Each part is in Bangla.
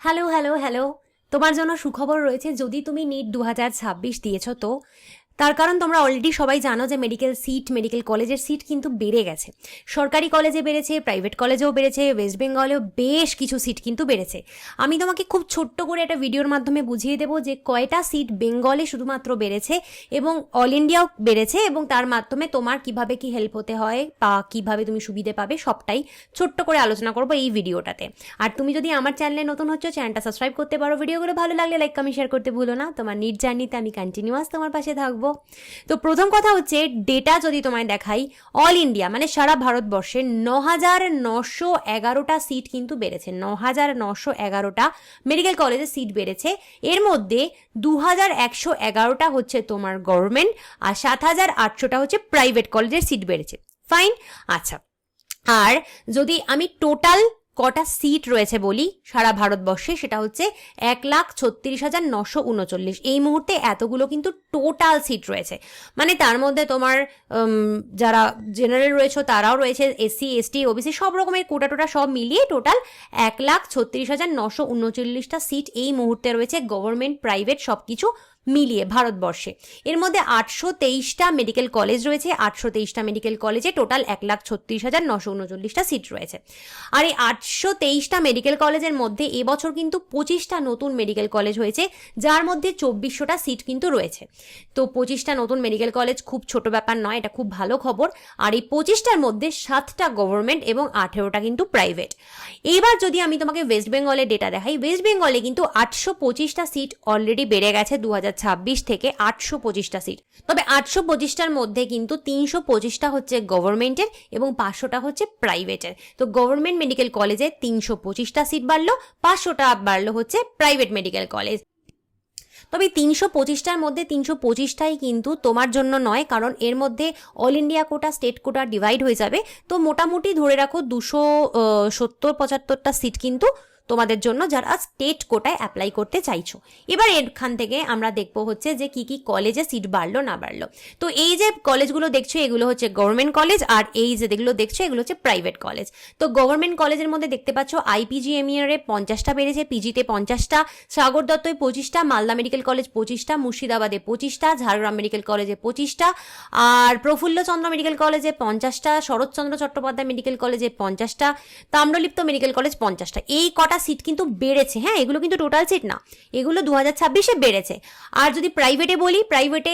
হ্যালো হ্যালো হ্যালো, তোমার জন্য সুখবর রয়েছে। যদি তুমি নিট 2026 দিয়েছো তো তার কারণ তোমরা অলরেডি সবাই জানো যে মেডিকেল কলেজের সিট কিন্তু বেড়ে গেছে। সরকারি কলেজে বেড়েছে, প্রাইভেট কলেজেও বেড়েছে, ওয়েস্ট বেঙ্গলেও বেশ কিছু সিট কিন্তু বেড়েছে। আমি তোমাকে খুব ছোট্ট করে একটা ভিডিওর মাধ্যমে বুঝিয়ে দেবো যে কয়টা সিট বেঙ্গলে শুধুমাত্র বেড়েছে এবং অল ইন্ডিয়াও বেড়েছে, এবং তার মাধ্যমে তোমার কিভাবে কি হেল্প হতে হয় বা কিভাবে তুমি সুবিধে পাবে সবটাই ছোট্ট করে আলোচনা করবো এই ভিডিওটাতে। আর তুমি যদি আমার চ্যানেলে নতুন হচ্ছ, চ্যানেলটা সাবস্ক্রাইব করতে পারো। ভিডিওগুলো ভালো লাগলে লাইক কমেন্ট শেয়ার করতে ভুলো না। তোমার নিট জার্নিতে আমি কন্টিনিউয়াস তোমার পাশে থাকবো। তো প্রথম কথা হচ্ছে, ডেটা যদি তোমায় দেখাই, অল ইন্ডিয়া মানে সারা ভারতবর্ষে 9,911টা সিট কিন্তু বেড়েছে। 9,911টা মেডিকেল কলেজে সিট বেড়েছে। এর মধ্যে 2,111টা হচ্ছে তোমার গভর্নমেন্ট আর 7,800টা হচ্ছে প্রাইভেট কলেজের সিট বেড়েছে। ফাইন। আচ্ছা, আর যদি আমি টোটাল কটা সিট রয়েছে বলি সারা ভারতবর্ষে, সেটা হচ্ছে 1,36,939। এই মুহূর্তে এতগুলো কিন্তু টোটাল সিট রয়েছে। মানে তার মধ্যে তোমার যারা জেনারেল রয়েছে তারাও রয়েছে, এসসি এসটি ওবিসি সব রকমের কোটা সব মিলিয়ে টোটাল 1,36,939টা সিট এই মুহূর্তে রয়েছে, গভর্নমেন্ট প্রাইভেট সব কিছু মিলিয়ে ভারতবর্ষে। এর মধ্যে 823টা মেডিকেল কলেজ রয়েছে। 823টা মেডিকেল কলেজে টোটাল 1,36,939টা সিট রয়েছে। আর এই 823টা মেডিকেল কলেজের মধ্যে এবছর কিন্তু 25টা নতুন মেডিকেল কলেজ হয়েছে, যার মধ্যে 2400টা সিট কিন্তু রয়েছে। তো 25টা নতুন মেডিকেল কলেজ খুব ছোট ব্যাপার নয়, এটা খুব ভালো খবর। আর এই 25টার মধ্যে 7টা গভর্নমেন্ট এবং 18টা কিন্তু প্রাইভেট। এইবার যদি আমি তোমাকে ওয়েস্ট বেঙ্গলের ডেটা দেখাই, ওয়েস্ট বেঙ্গলে কিন্তু 825টা সিট অলরেডি বেড়ে গেছে 2026 থেকে 825টা সিট। তবে 825টার মধ্যে কিন্তু 325টা হচ্ছে গভর্নমেন্টের এবং 500টা হচ্ছে প্রাইভেটের। তো গভর্নমেন্ট মেডিকেল কলেজে 325টা সিট বাড়লো, 500টা বাড়লো হচ্ছে প্রাইভেট মেডিকেল কলেজ। তবে 325টার মধ্যে 325টাই কিন্তু তোমার জন্য নয়, কারণ এর মধ্যে all India quota, state quota divide হয়ে যাবে। তো মোটামুটি ধরে রাখো 270-75টা সিট কিন্তু তোমাদের জন্য, যারা স্টেট কোটায় অ্যাপ্লাই করতে চাইছো। এবার এখান থেকে আমরা দেখবো হচ্ছে যে কি কি কলেজে সিট বাড়লো না বাড়লো। তো এই যে কলেজগুলো দেখছো এগুলো হচ্ছে গভর্নমেন্ট কলেজ, আর এই যেগুলো দেখছো এগুলো হচ্ছে প্রাইভেট কলেজ। তো গভর্নমেন্ট কলেজের মধ্যে দেখতে পাচ্ছ IPGMER এ 50টা বেড়েছে, পিজিতে 50টা, সাগর দত্তয় 25টা, মালদা মেডিকেল কলেজ 25টা, মুর্শিদাবাদে 25টা, ঝাড়গ্রাম মেডিকেল কলেজে 25টা, আর প্রফুল্লচন্দ্র মেডিকেল কলেজে 50টা, শরৎচন্দ্র চট্টোপাধ্যায় মেডিকেল কলেজে 50টা, তাম্রলিপ্ত মেডিকেল কলেজ 50টা। এই কটা সিট কিন্তু বেড়েছে। হ্যাঁ, এগুলো কিন্তু টোটাল সিট না, এগুলো 2026-এ বেড়েছে। আর যদি প্রাইভেটে বলি, প্রাইভেটে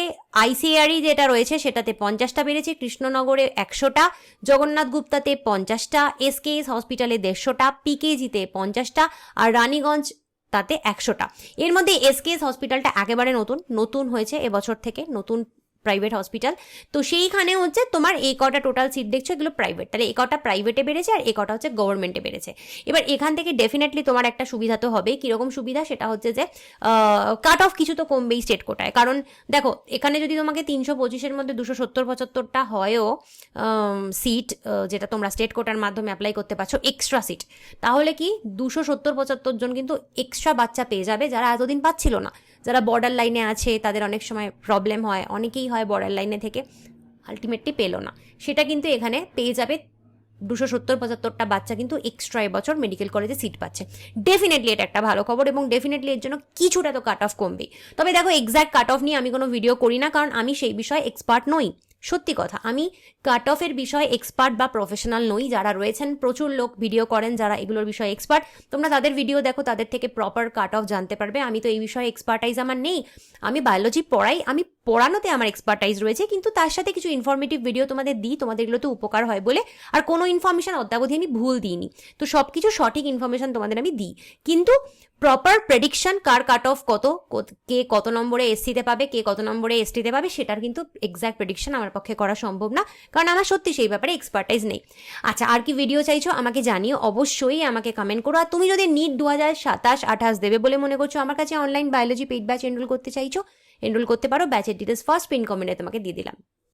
ICARE যেটা রয়েছে সেটাতে 50টা বেড়েছে, কৃষ্ণনগরে 100টা, জগন্নাথ গুপ্তাতে 50টা, SKS হসপিটালে 150টা, PKGতে 50টা, আর রানীগঞ্জ তাতে 100টা। এর মধ্যে SKS হসপিটালটা একেবারে নতুন হয়েছে এবছর থেকে, নতুন প্রাইভেট হসপিটাল। তো সেইখানে হচ্ছে তোমার এই কটা টোটাল সিট দেখছো এগুলো প্রাইভেট, তাহলে এই কটা প্রাইভেটে বেড়েছে আর এই কটা হচ্ছে গভর্নমেন্টে বেড়েছে। এবার এখান থেকে ডেফিনেটলি তোমার একটা সুবিধা তো হবে। কিরকম সুবিধা? সেটা হচ্ছে যে কাট অফ কিছু তো কমবেই স্টেট কোটায়। কারণ দেখো, এখানে যদি তোমাকে 325-এর মধ্যে 270-75টা হয়ও সিট, যেটা তোমরা স্টেট কোটার মাধ্যমে অ্যাপ্লাই করতে পারছো এক্সট্রা সিট, তাহলে কি 270-75 জন কিন্তু এক্সট্রা বাচ্চা পেয়ে যাবে, যারা এতদিন পাচ্ছিল না। যারা বর্ডার লাইনে আছে তাদের অনেক সময় প্রবলেম হয়, অনেকেই হয় বর্ডার লাইনে থেকে আলটিমেটলি পেলো না, সেটা কিন্তু এখানে পেয়ে যাবে। 270-75টা বাচ্চা কিন্তু এক্সট্রা এবছর মেডিকেল কলেজে সিট পাচ্ছে। ডেফিনেটলি এটা একটা ভালো খবর এবং ডেফিনেটলি এর জন্য কিছুটা তো কাট অফ কমবে। তবে দেখো, এক্স্যাক্ট কাট অফ নিয়ে আমি কোনো ভিডিও করি না, কারণ আমি সেই বিষয়ে এক্সপার্ট নই। সত্যি কথা, আমি কাট অফের বিষয়ে এক্সপার্ট বা প্রফেশনাল নই। যারা রয়েছেন প্রচুর লোক ভিডিও করেন যারা এগুলোর বিষয়ে এক্সপার্ট, তোমরা তাদের ভিডিও দেখো, তাদের থেকে প্রপার কাট অফ জানতে পারবে। আমি তো এই বিষয়ে এক্সপার্টাইজ আমার নেই। আমি বায়োলজি পড়াই, আমি পড়ানোতে আমার এক্সপার্টাইজ রয়েছে, কিন্তু তার সাথে কিছু ইনফরমেটিভ ভিডিও তোমাদের দিই, তোমাদের এগুলো তো উপকার হয় বলে। আর কোনো ইনফরমেশন অদ্যাবধি আমি ভুল দিইনি, তো সব কিছু সঠিক ইনফরমেশন তোমাদের আমি দিই। কিন্তু প্রপার প্রেডিকশন কার কাট অফ কত, কে কত নম্বরে এসসিতে পাবে, কে কত নম্বরে এসটিতে পাবে, সেটার কিন্তু এক্স্যাক্ট প্রেডিকশন আমার পক্ষে করা সম্ভব না, কারণ আমার সত্যি সেই ব্যাপারে এক্সপার্টাইজ নেই। আচ্ছা, আর কি ভিডিও চাইছো আমাকে জানিও, অবশ্যই আমাকে কমেন্ট করো। আর তুমি যদি নিট 2027-28 দেবে বলে মনে করছো, আমার কাছে online biology paid batch enrol করতে চাইছো, এনরোল করতে পারো। ব্যাচের ডিটেলস ফার্স্ট পিন কমেন্টে তোমাকে দিয়ে দিলাম।